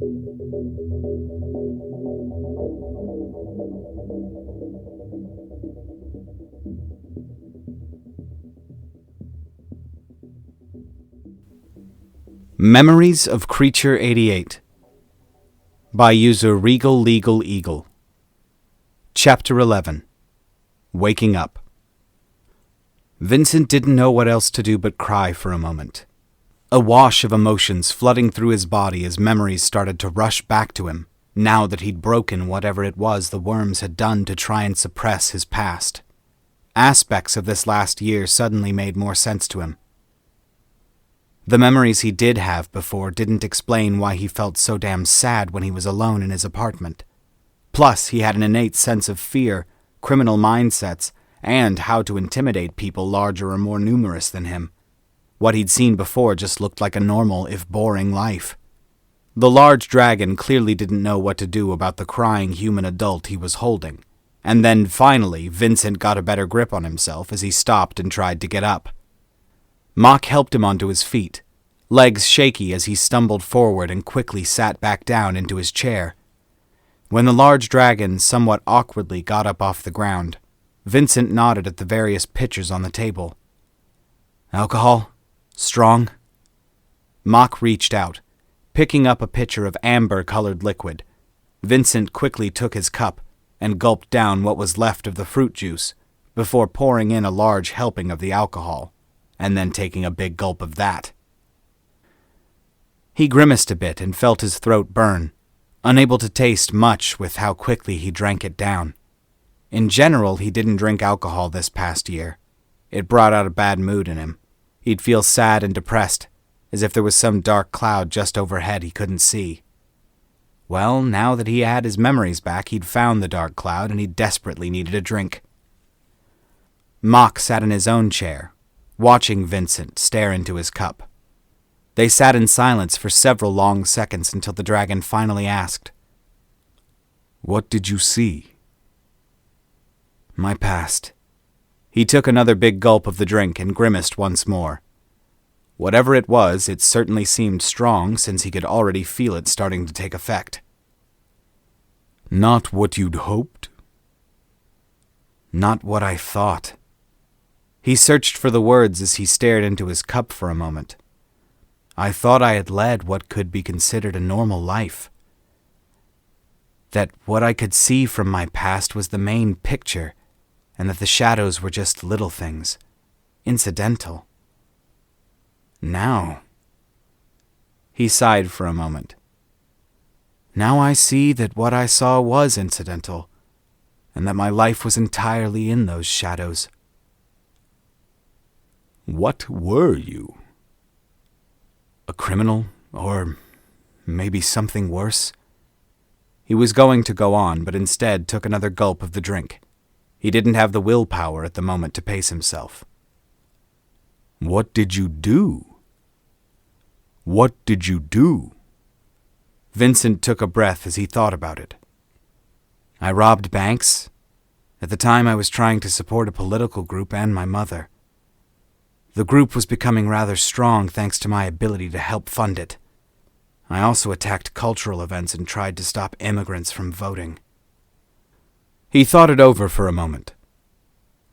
Memories of Creature 88 by user RegalLegalEagle. Chapter 11. Waking Up. Vincent didn't know what else to do but cry for a moment. A wash of emotions flooding through his body as memories started to rush back to him, now that he'd broken whatever it was the worms had done to try and suppress his past. Aspects of this last year suddenly made more sense to him. The memories he did have before didn't explain why he felt so damn sad when he was alone in his apartment. Plus, he had an innate sense of fear, criminal mindsets, and how to intimidate people larger or more numerous than him. What he'd seen before just looked like a normal, if boring, life. The large dragon clearly didn't know what to do about the crying human adult he was holding. And then, finally, Vincent got a better grip on himself as he stopped and tried to get up. Mock helped him onto his feet, legs shaky as he stumbled forward and quickly sat back down into his chair. When the large dragon somewhat awkwardly got up off the ground, Vincent nodded at the various pitchers on the table. "Alcohol? Strong?" Mock reached out, picking up a pitcher of amber-colored liquid. Vincent quickly took his cup and gulped down what was left of the fruit juice before pouring in a large helping of the alcohol, and then taking a big gulp of that. He grimaced a bit and felt his throat burn, unable to taste much with how quickly he drank it down. In general, he didn't drink alcohol this past year. It brought out a bad mood in him. He'd feel sad and depressed, as if there was some dark cloud just overhead he couldn't see. Well, now that he had his memories back, he'd found the dark cloud and he desperately needed a drink. Mock sat in his own chair, watching Vincent stare into his cup. They sat in silence for several long seconds until the dragon finally asked, "What did you see?" "My past." He took another big gulp of the drink and grimaced once more. Whatever it was, it certainly seemed strong since he could already feel it starting to take effect. "Not what you'd hoped?" "Not what I thought." He searched for the words as he stared into his cup for a moment. "I thought I had led what could be considered a normal life. That what I could see from my past was the main picture, and that the shadows were just little things, incidental. Now," he sighed for a moment, "now I see that what I saw was incidental, and that my life was entirely in those shadows." "What were you?" "A criminal, or maybe something worse." He was going to go on, but instead took another gulp of the drink. He didn't have the willpower at the moment to pace himself. "What did you do? What did you do?" Vincent took a breath as he thought about it. "I robbed banks. At the time I was trying to support a political group and my mother. The group was becoming rather strong thanks to my ability to help fund it. I also attacked cultural events and tried to stop immigrants from voting." He thought it over for a moment.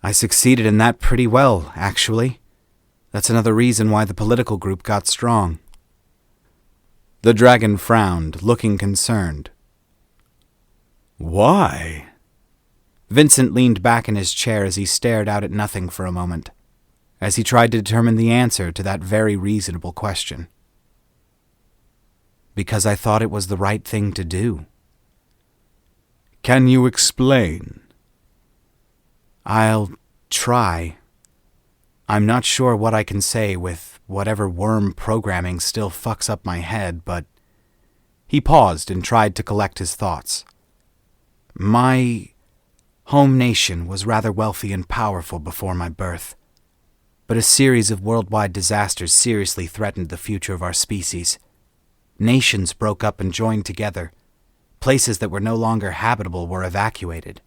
"I succeeded in that pretty well, actually. That's another reason why the political group got strong." The dragon frowned, looking concerned. "Why?" Vincent leaned back in his chair as he stared out at nothing for a moment, as he tried to determine the answer to that very reasonable question. "Because I thought it was the right thing to do." "Can you explain?" "I'll try. I'm not sure what I can say with whatever worm programming still fucks up my head, but..." He paused and tried to collect his thoughts. "My home nation was rather wealthy and powerful before my birth, but a series of worldwide disasters seriously threatened the future of our species. Nations broke up and joined together. Places that were no longer habitable were evacuated,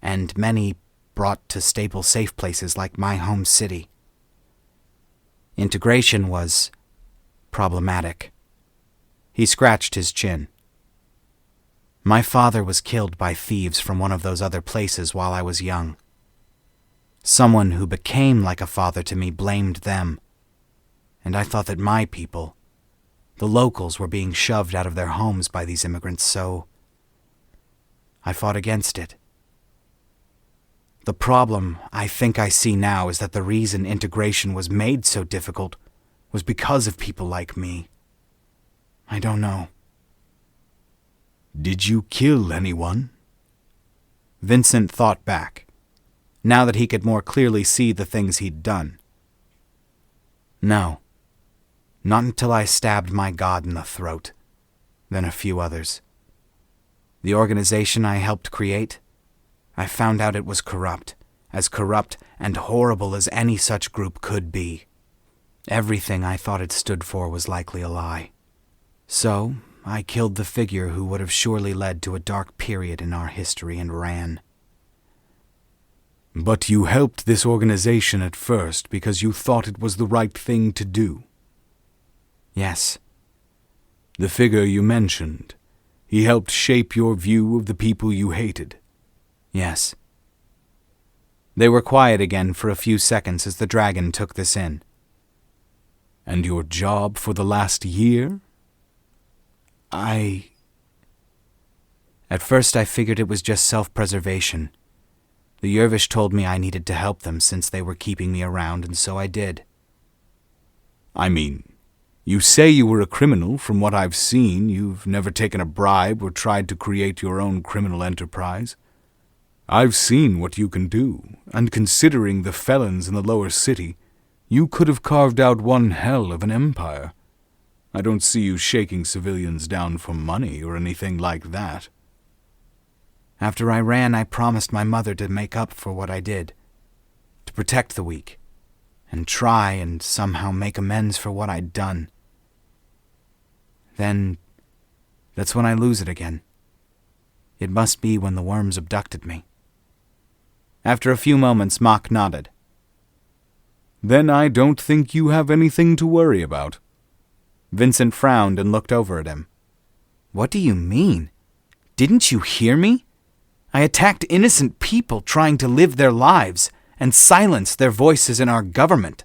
and many brought to stable, safe places like my home city. Integration was problematic." He scratched his chin. My father was killed by thieves from one of those other places while I was young. Someone who became like a father to me blamed them, and I thought that my people, the locals, were being shoved out of their homes by these immigrants, so I fought against it. The problem I think I see now is that the reason integration was made so difficult was because of people like me. I don't know. Did you kill anyone? Vincent thought back, now that he could more clearly see the things he'd done. No, not until I stabbed my god in the throat, then a few others. The organization I helped create, I found out it was corrupt and horrible as any such group could be. Everything I thought it stood for was likely a lie. So, I killed the figure who would have surely led to a dark period in our history and ran. But you helped this organization at first because you thought it was the right thing to do. Yes. The figure you mentioned, he helped shape your view of the people you hated. Yes. They were quiet again for a few seconds as the dragon took this in. And your job for the last year? At first I figured it was just self-preservation. The Yervish told me I needed to help them since they were keeping me around, and so I did. I mean, you say you were a criminal. From what I've seen, you've never taken a bribe or tried to create your own criminal enterprise. I've seen what you can do, and considering the felons in the lower city, you could have carved out one hell of an empire. I don't see you shaking civilians down for money or anything like that. After I ran, I promised my mother to make up for what I did, to protect the weak, and try and somehow make amends for what I'd done. Then, that's when I lose it again. It must be when the worms abducted me. After a few moments, Mock nodded. Then I don't think you have anything to worry about. Vincent frowned and looked over at him. What do you mean? Didn't you hear me? I attacked innocent people trying to live their lives and silence their voices in our government.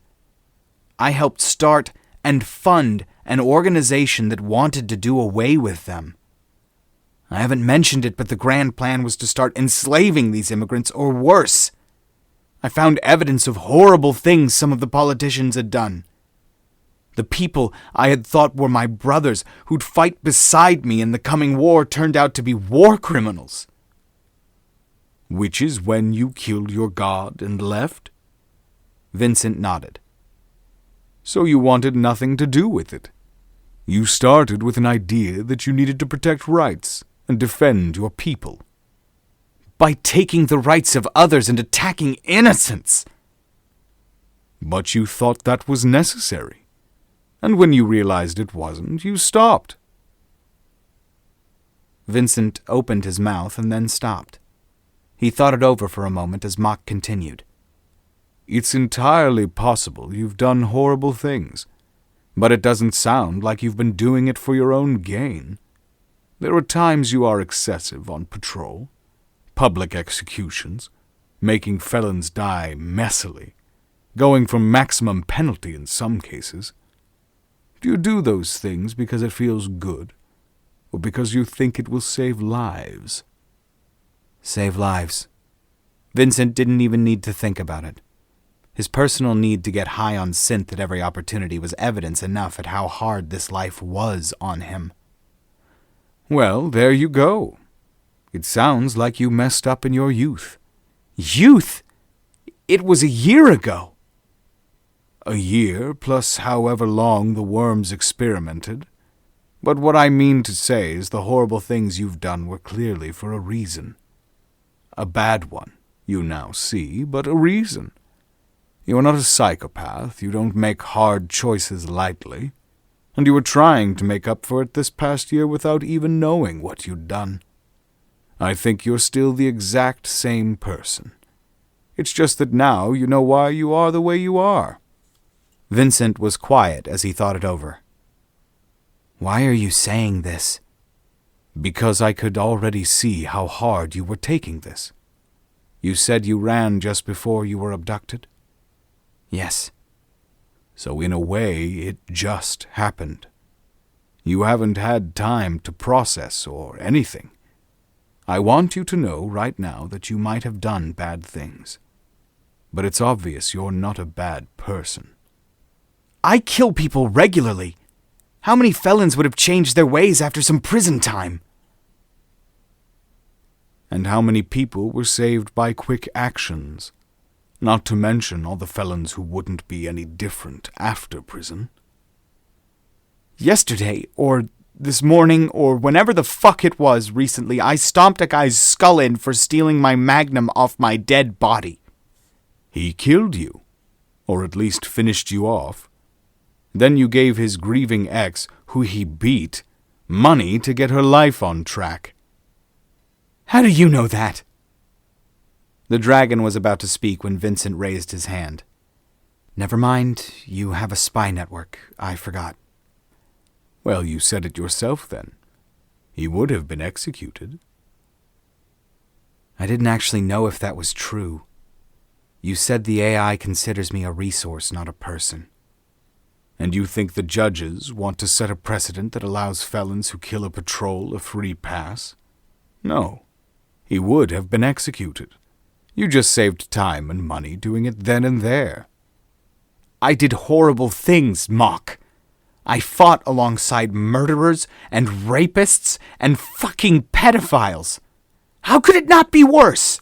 I helped start and fund an organization that wanted to do away with them. I haven't mentioned it, but the grand plan was to start enslaving these immigrants, or worse. I found evidence of horrible things some of the politicians had done. The people I had thought were my brothers who'd fight beside me in the coming war turned out to be war criminals. Which is when you killed your god and left? Vincent nodded. So you wanted nothing to do with it. You started with an idea that you needed to protect rights and defend your people. By taking the rights of others and attacking innocents. But you thought that was necessary. And when you realized it wasn't, you stopped. Vincent opened his mouth and then stopped. He thought it over for a moment as Mock continued. It's entirely possible you've done horrible things, but it doesn't sound like you've been doing it for your own gain. There are times you are excessive on patrol, public executions, making felons die messily, going for maximum penalty in some cases. Do you do those things because it feels good, or because you think it will save lives? Save lives. Vincent didn't even need to think about it. His personal need to get high on synth at every opportunity was evidence enough at how hard this life was on him. Well, there you go. It sounds like you messed up in your youth. Youth? It was a year ago. A year, plus however long the worms experimented. But what I mean to say is the horrible things you've done were clearly for a reason. A bad one, you now see, but a reason. You are not a psychopath, you don't make hard choices lightly, and you were trying to make up for it this past year without even knowing what you'd done. I think you're still the exact same person. It's just that now you know why you are the way you are. Vincent was quiet as he thought it over. Why are you saying this? Because I could already see how hard you were taking this. You said you ran just before you were abducted? Yes. So in a way, it just happened. You haven't had time to process or anything. I want you to know right now that you might have done bad things. But it's obvious you're not a bad person. I kill people regularly. How many felons would have changed their ways after some prison time? And how many people were saved by quick actions? Not to mention all the felons who wouldn't be any different after prison. Yesterday, or this morning, or whenever the fuck it was recently, I stomped a guy's skull in for stealing my magnum off my dead body. He killed you, or at least finished you off. Then you gave his grieving ex, who he beat, money to get her life on track. How do you know that? The dragon was about to speak when Vincent raised his hand. Never mind, you have a spy network. I forgot. Well, you said it yourself then. He would have been executed. I didn't actually know if that was true. You said the AI considers me a resource, not a person. And you think the judges want to set a precedent that allows felons who kill a patrol a free pass? No. He would have been executed. You just saved time and money doing it then and there. I did horrible things, Mock. I fought alongside murderers and rapists and fucking pedophiles. How could it not be worse?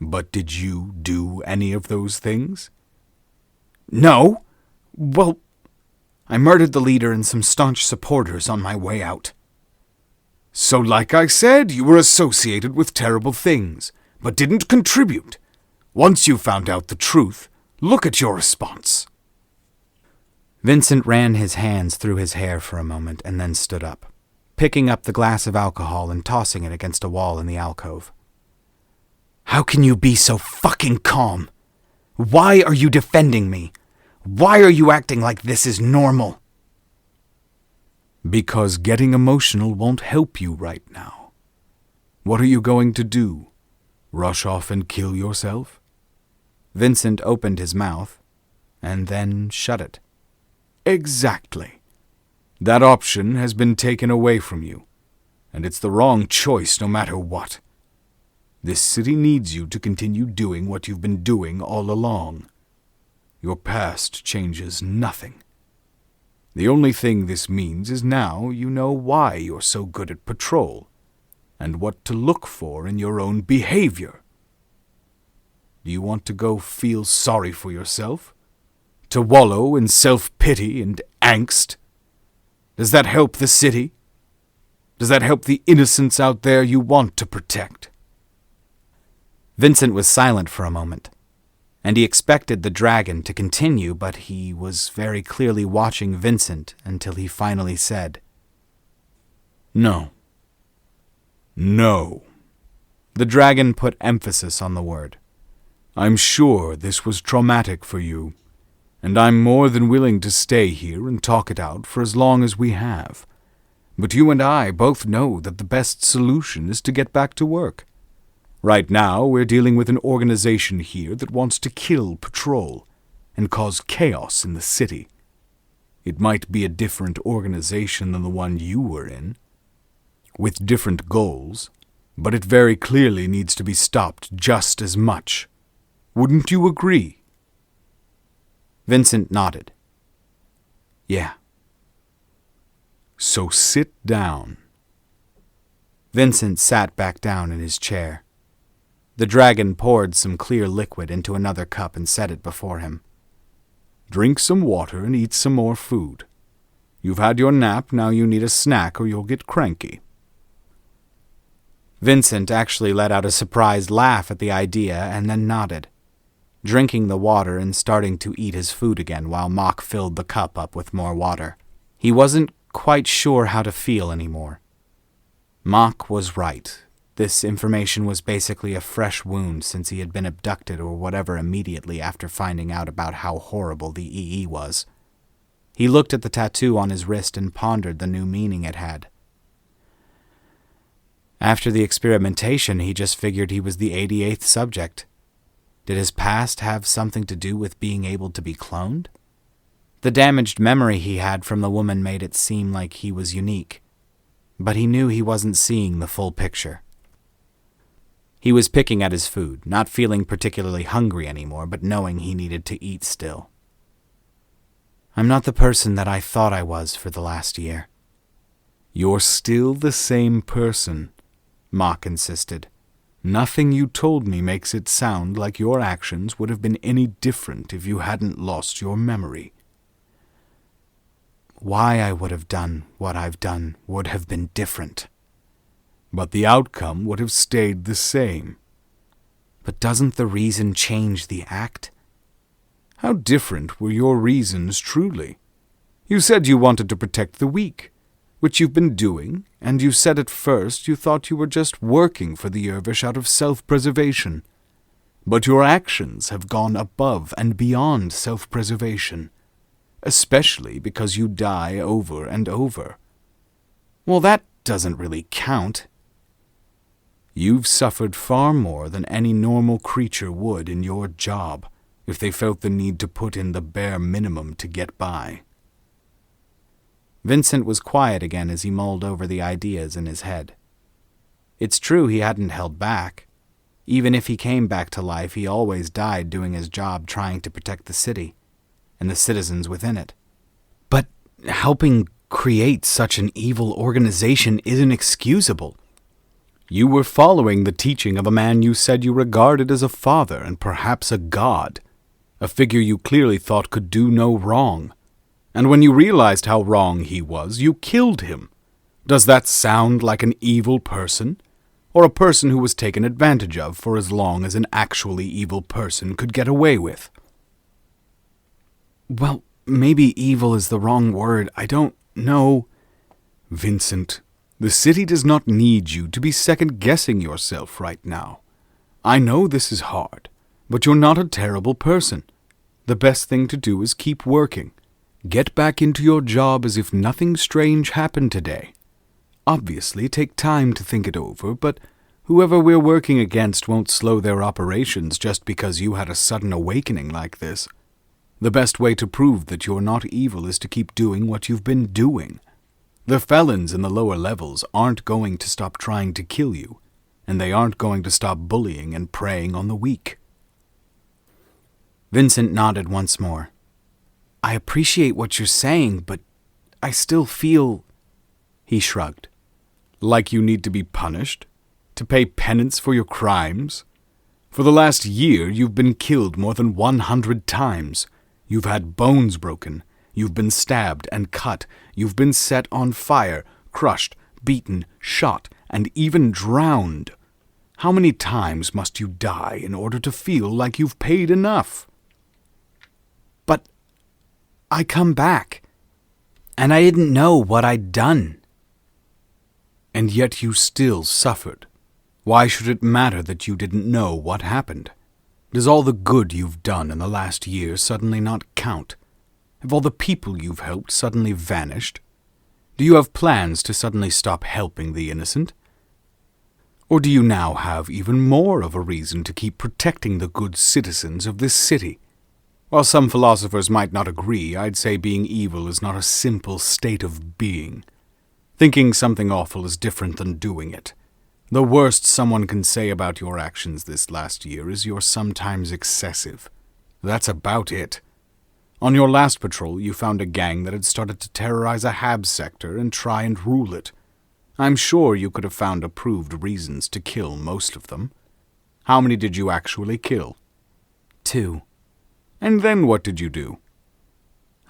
But did you do any of those things? No. Well, I murdered the leader and some staunch supporters on my way out. So like I said, you were associated with terrible things, but didn't contribute. Once you found out the truth, look at your response. Vincent ran his hands through his hair for a moment and then stood up, picking up the glass of alcohol and tossing it against a wall in the alcove. How can you be so fucking calm? Why are you defending me? Why are you acting like this is normal? Because getting emotional won't help you right now. What are you going to do? Rush off and kill yourself? Vincent opened his mouth and then shut it. Exactly. That option has been taken away from you, and it's the wrong choice no matter what. This city needs you to continue doing what you've been doing all along. Your past changes nothing. The only thing this means is now you know why you're so good at patrol, and what to look for in your own behavior. Do you want to go feel sorry for yourself? To wallow in self-pity and angst? Does that help the city? Does that help the innocents out there you want to protect? Vincent was silent for a moment, and he expected the dragon to continue, but he was very clearly watching Vincent until he finally said, No. No. The dragon put emphasis on the word. I'm sure this was traumatic for you, and I'm more than willing to stay here and talk it out for as long as we have. But you and I both know that the best solution is to get back to work. Right now, we're dealing with an organization here that wants to kill patrol and cause chaos in the city. It might be a different organization than the one you were in, with different goals, but it very clearly needs to be stopped just as much. Wouldn't you agree? Vincent nodded. Yeah. So sit down. Vincent sat back down in his chair. The dragon poured some clear liquid into another cup and set it before him. Drink some water and eat some more food. You've had your nap, now you need a snack or you'll get cranky. Vincent actually let out a surprised laugh at the idea and then nodded, drinking the water and starting to eat his food again while Mock filled the cup up with more water. He wasn't quite sure how to feel anymore. Mock was right. This information was basically a fresh wound since he had been abducted or whatever immediately after finding out about how horrible the EE was. He looked at the tattoo on his wrist and pondered the new meaning it had. After the experimentation, he just figured he was the 88th subject. Did his past have something to do with being able to be cloned? The damaged memory he had from the woman made it seem like he was unique, but he knew he wasn't seeing the full picture. He was picking at his food, not feeling particularly hungry anymore, but knowing he needed to eat still. I'm not the person that I thought I was for the last year. You're still the same person, Mock insisted. Nothing you told me makes it sound like your actions would have been any different if you hadn't lost your memory. Why I would have done what I've done would have been different. But the outcome would have stayed the same. But doesn't the reason change the act? How different were your reasons truly? You said you wanted to protect the weak, which you've been doing, and you said at first you thought you were just working for the Irvish out of self-preservation. But your actions have gone above and beyond self-preservation, especially because you die over and over. Well, that doesn't really count. You've suffered far more than any normal creature would in your job, if they felt the need to put in the bare minimum to get by. Vincent was quiet again as he mulled over the ideas in his head. It's true he hadn't held back. Even if he came back to life, he always died doing his job trying to protect the city and the citizens within it. But helping create such an evil organization isn't excusable. You were following the teaching of a man you said you regarded as a father and perhaps a god, a figure you clearly thought could do no wrong. And when you realized how wrong he was, you killed him. Does that sound like an evil person? Or a person who was taken advantage of for as long as an actually evil person could get away with? Well, maybe evil is the wrong word. I don't know. Vincent, the city does not need you to be second-guessing yourself right now. I know this is hard, but you're not a terrible person. The best thing to do is keep working. Get back into your job as if nothing strange happened today. Obviously, take time to think it over, but whoever we're working against won't slow their operations just because you had a sudden awakening like this. The best way to prove that you're not evil is to keep doing what you've been doing. The felons in the lower levels aren't going to stop trying to kill you, and they aren't going to stop bullying and preying on the weak. Vincent nodded once more. I appreciate what you're saying, but I still feel... He shrugged. Like you need to be punished? To pay penance for your crimes? For the last year, you've been killed more than 100 times. You've had bones broken. You've been stabbed and cut. You've been set on fire, crushed, beaten, shot, and even drowned. How many times must you die in order to feel like you've paid enough? But I come back, and I didn't know what I'd done. And yet you still suffered. Why should it matter that you didn't know what happened? Does all the good you've done in the last year suddenly not count? Have all the people you've helped suddenly vanished? Do you have plans to suddenly stop helping the innocent? Or do you now have even more of a reason to keep protecting the good citizens of this city? While some philosophers might not agree, I'd say being evil is not a simple state of being. Thinking something awful is different than doing it. The worst someone can say about your actions this last year is you're sometimes excessive. That's about it. On your last patrol, you found a gang that had started to terrorize a Hab sector and try and rule it. I'm sure you could have found approved reasons to kill most of them. How many did you actually kill? 2. And then what did you do?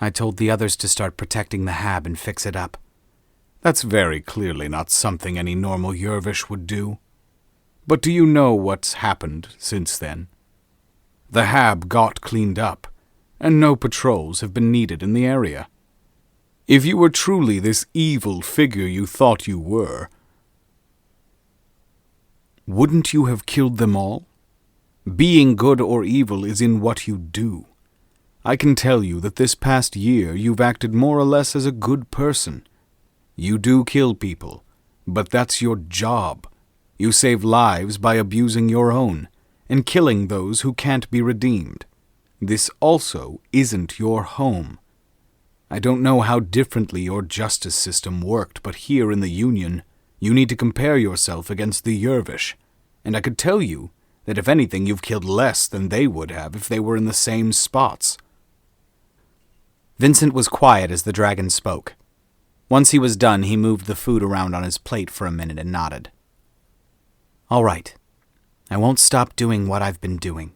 I told the others to start protecting the Hab and fix it up. That's very clearly not something any normal Yervish would do. But do you know what's happened since then? The Hab got cleaned up, and no patrols have been needed in the area. If you were truly this evil figure you thought you were, wouldn't you have killed them all? Being good or evil is in what you do. I can tell you that this past year you've acted more or less as a good person. You do kill people, but that's your job. You save lives by abusing your own, and killing those who can't be redeemed. This also isn't your home. I don't know how differently your justice system worked, but here in the Union, you need to compare yourself against the Yervish, and I could tell you that if anything you've killed less than they would have if they were in the same spots. Vincent was quiet as the dragon spoke. Once he was done, he moved the food around on his plate for a minute and nodded. All right. I won't stop doing what I've been doing.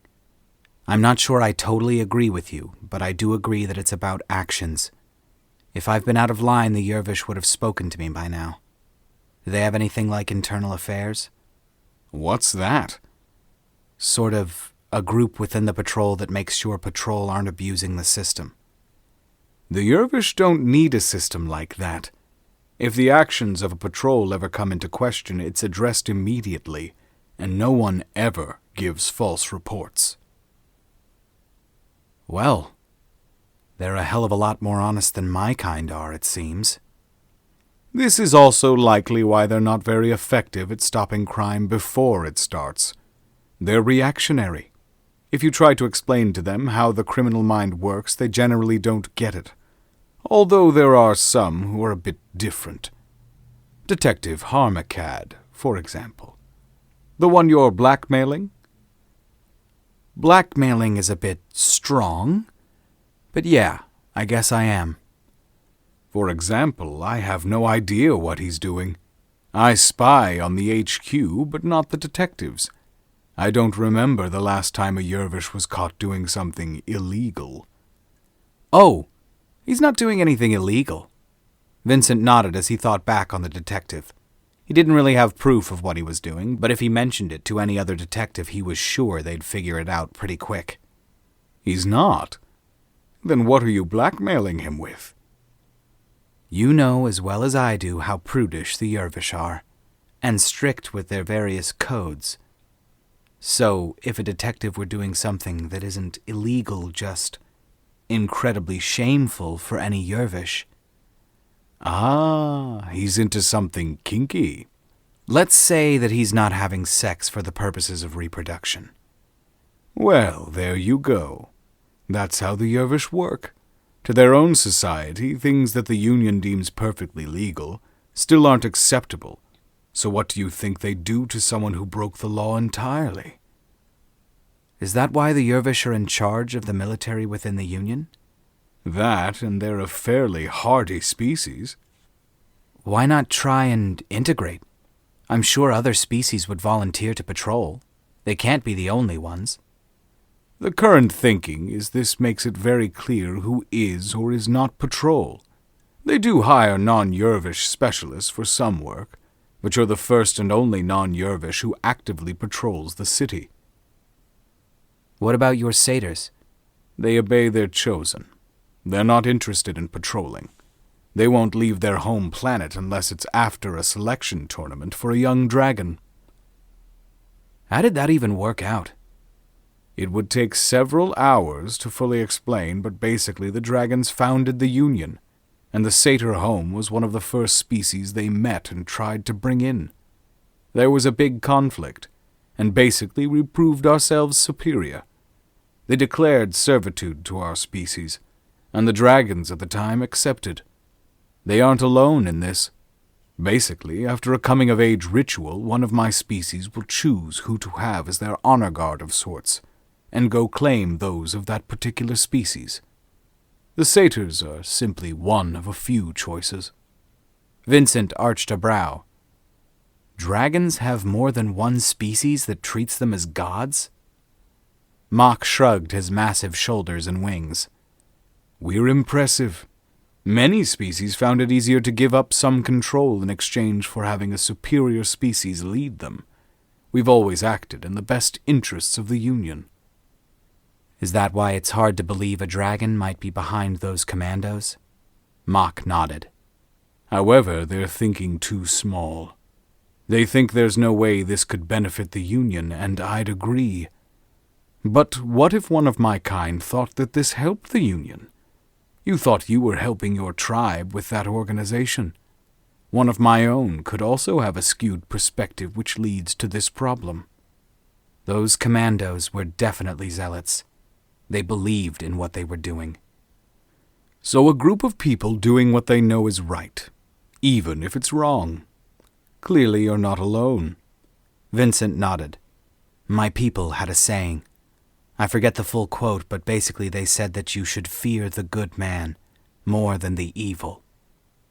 I'm not sure I totally agree with you, but I do agree that it's about actions. If I've been out of line, the Yervish would have spoken to me by now. Do they have anything like internal affairs? What's that? Sort of a group within the patrol that makes sure patrol aren't abusing the system. The Yervish don't need a system like that. If the actions of a patrol ever come into question, it's addressed immediately, and no one ever gives false reports. Well, they're a hell of a lot more honest than my kind are, it seems. This is also likely why they're not very effective at stopping crime before it starts. They're reactionary. If you try to explain to them how the criminal mind works, they generally don't get it. Although there are some who are a bit different. Detective Harmacad, for example. The one you're blackmailing? Blackmailing is a bit strong, but yeah, I guess I am. For example, I have no idea what he's doing. I spy on the HQ, but not the detectives. I don't remember the last time a Yervish was caught doing something illegal. Oh, he's not doing anything illegal. Vincent nodded as he thought back on the detective. He didn't really have proof of what he was doing, but if he mentioned it to any other detective, he was sure they'd figure it out pretty quick. He's not? Then what are you blackmailing him with? You know as well as I do how prudish the Yervish are, and strict with their various codes. So, if a detective were doing something that isn't illegal, just incredibly shameful for any Yervish. Ah, he's into something kinky. Let's say that he's not having sex for the purposes of reproduction. Well, there you go. That's how the Yervish work. To their own society, things that the Union deems perfectly legal still aren't acceptable. So what do you think they'd do to someone who broke the law entirely? Is that why the Yervish are in charge of the military within the Union? That, and they're a fairly hardy species. Why not try and integrate? I'm sure other species would volunteer to patrol. They can't be the only ones. The current thinking is this makes it very clear who is or is not patrol. They do hire non-Yervish specialists for some work, but you're the first and only non-Yervish who actively patrols the city. What about your satyrs? They obey their chosen. They're not interested in patrolling. They won't leave their home planet unless it's after a selection tournament for a young dragon. How did that even work out? It would take several hours to fully explain, but basically the dragons founded the Union, and the satyr home was one of the first species they met and tried to bring in. There was a big conflict, and basically we proved ourselves superior. They declared servitude to our species, and the dragons at the time accepted. They aren't alone in this. Basically, after a coming-of-age ritual, one of my species will choose who to have as their honor guard of sorts, and go claim those of that particular species. The satyrs are simply one of a few choices. Vincent arched a brow. Dragons have more than one species that treats them as gods? Mock shrugged his massive shoulders and wings. We're impressive. Many species found it easier to give up some control in exchange for having a superior species lead them. We've always acted in the best interests of the Union. Is that why it's hard to believe a dragon might be behind those commandos? Mock nodded. However, they're thinking too small. They think there's no way this could benefit the Union, and I'd agree. But what if one of my kind thought that this helped the Union? You thought you were helping your tribe with that organization. One of my own could also have a skewed perspective which leads to this problem. Those commandos were definitely zealots. They believed in what they were doing. So a group of people doing what they know is right, even if it's wrong. Clearly you're not alone. Vincent nodded. My people had a saying. I forget the full quote, but basically they said that you should fear the good man more than the evil,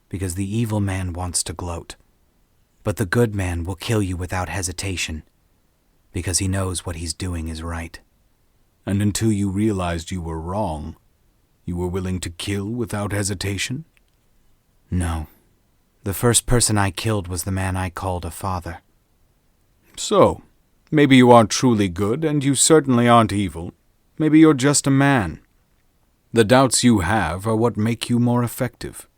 because the evil man wants to gloat. But the good man will kill you without hesitation, because he knows what he's doing is right. And until you realized you were wrong, you were willing to kill without hesitation? No. The first person I killed was the man I called a father. So, maybe you aren't truly good, and you certainly aren't evil. Maybe you're just a man. The doubts you have are what make you more effective.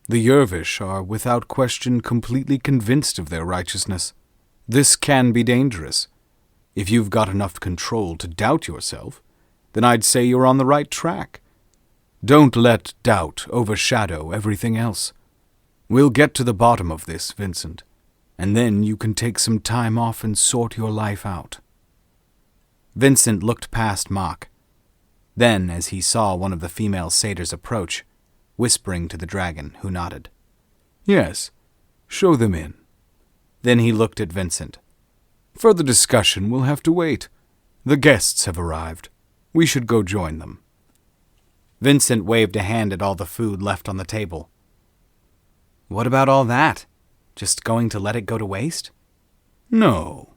The Yervish are, without question, completely convinced of their righteousness. This can be dangerous. If you've got enough control to doubt yourself, then I'd say you're on the right track. Don't let doubt overshadow everything else. We'll get to the bottom of this, Vincent, and then you can take some time off and sort your life out. Vincent looked past Mock. Then, as he saw one of the female satyrs approach, whispering to the dragon, who nodded. Yes, show them in. Then he looked at Vincent. Further discussion will have to wait. The guests have arrived. We should go join them. Vincent waved a hand at all the food left on the table. What about all that? Just going to let it go to waste? No.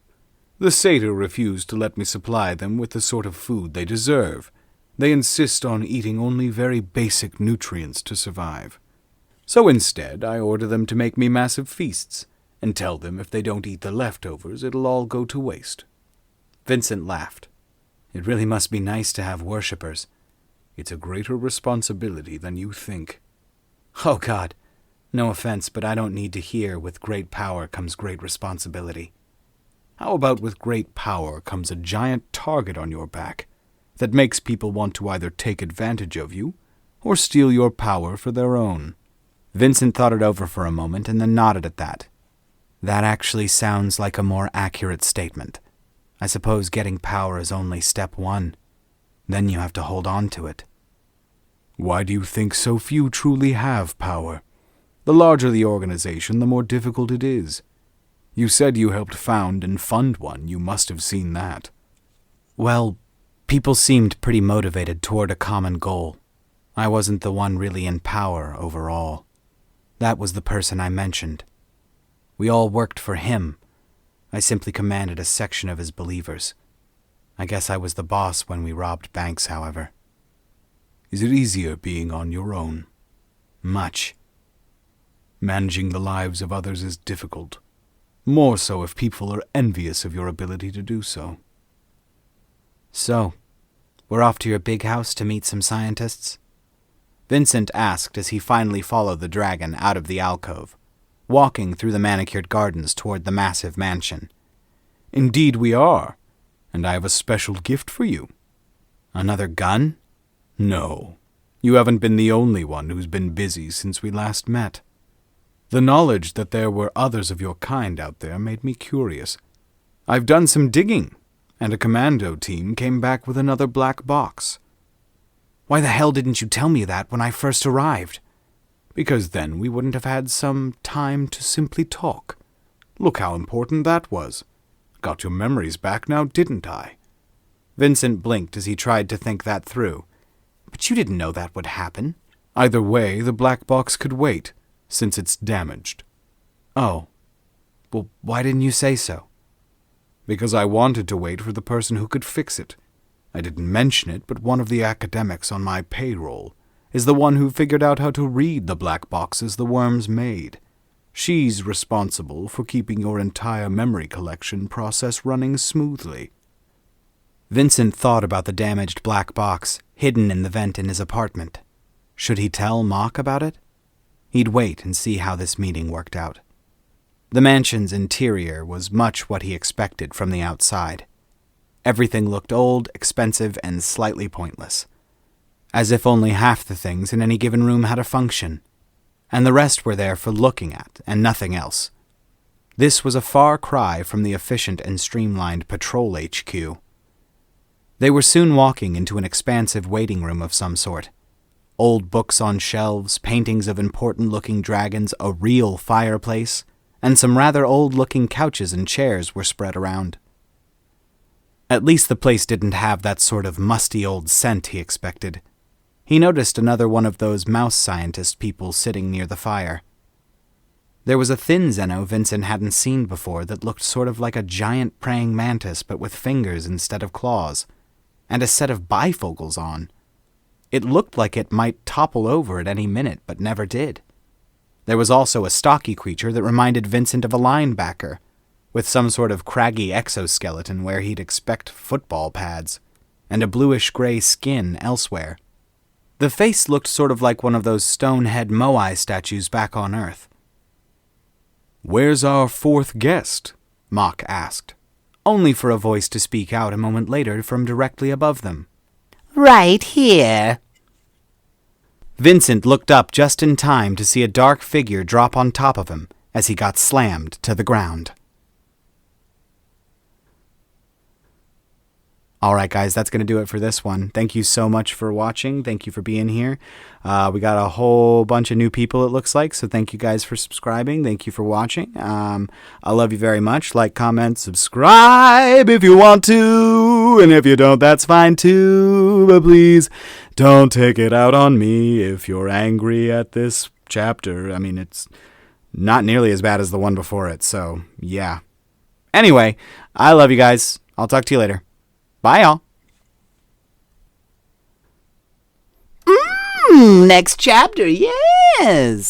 The satyr refused to let me supply them with the sort of food they deserve. They insist on eating only very basic nutrients to survive. So instead, I order them to make me massive feasts, and tell them if they don't eat the leftovers, it'll all go to waste. Vincent laughed. It really must be nice to have worshippers. It's a greater responsibility than you think. Oh, God. No offense, but I don't need to hear with great power comes great responsibility. How about with great power comes a giant target on your back that makes people want to either take advantage of you or steal your power for their own? Vincent thought it over for a moment and then nodded at that. That actually sounds like a more accurate statement. I suppose getting power is only step one. Then you have to hold on to it. Why do you think so few truly have power? The larger the organization, the more difficult it is. You said you helped found and fund one. You must have seen that. Well, people seemed pretty motivated toward a common goal. I wasn't the one really in power overall. That was the person I mentioned. We all worked for him. I simply commanded a section of his believers. I guess I was the boss when we robbed banks, however. Is it easier being on your own? Much. Managing the lives of others is difficult. More so if people are envious of your ability to do so. So, we're off to your big house to meet some scientists? Vincent asked as he finally followed the dragon out of the alcove, walking through the manicured gardens toward the massive mansion. Indeed we are, and I have a special gift for you. Another gun? No, you haven't been the only one who's been busy since we last met. The knowledge that there were others of your kind out there made me curious. I've done some digging, and a commando team came back with another black box. Why the hell didn't you tell me that when I first arrived? Because then we wouldn't have had some time to simply talk. Look how important that was. Got your memories back now, didn't I? Vincent blinked as he tried to think that through. But you didn't know that would happen. Either way, the black box could wait, since it's damaged. Oh. Well, why didn't you say so? Because I wanted to wait for the person who could fix it. I didn't mention it, but one of the academics on my payroll is the one who figured out how to read the black boxes the worms made. She's responsible for keeping your entire memory collection process running smoothly. Vincent thought about the damaged black box hidden in the vent in his apartment. Should he tell Mock about it? He'd wait and see how this meeting worked out. The mansion's interior was much what he expected from the outside. Everything looked old, expensive, and slightly pointless. As if only half the things in any given room had a function, and the rest were there for looking at and nothing else. This was a far cry from the efficient and streamlined patrol HQ. They were soon walking into an expansive waiting room of some sort. Old books on shelves, paintings of important-looking dragons, a real fireplace, and some rather old-looking couches and chairs were spread around. At least the place didn't have that sort of musty old scent he expected. He noticed another one of those mouse scientist people sitting near the fire. There was a thin Zeno Vincent hadn't seen before that looked sort of like a giant praying mantis but with fingers instead of claws, and a set of bifocals on. It looked like it might topple over at any minute, but never did. There was also a stocky creature that reminded Vincent of a linebacker, with some sort of craggy exoskeleton where he'd expect football pads, and a bluish-gray skin elsewhere. The face looked sort of like one of those stone-head Moai statues back on Earth. "Where's our fourth guest?" Mock asked, only for a voice to speak out a moment later from directly above them. "Right here." Vincent looked up just in time to see a dark figure drop on top of him as he got slammed to the ground. Alright guys, that's going to do it for this one. Thank you so much for watching. Thank you for being here. We got a whole bunch of new people it looks like, so thank you guys for subscribing. Thank you for watching. I love you very much. Like, comment, subscribe if you want to, and if you don't, that's fine too. But please, don't take it out on me if you're angry at this chapter. I mean, it's not nearly as bad as the one before it, so yeah. Anyway, I love you guys. I'll talk to you later. Bye, y'all. Next chapter, yes.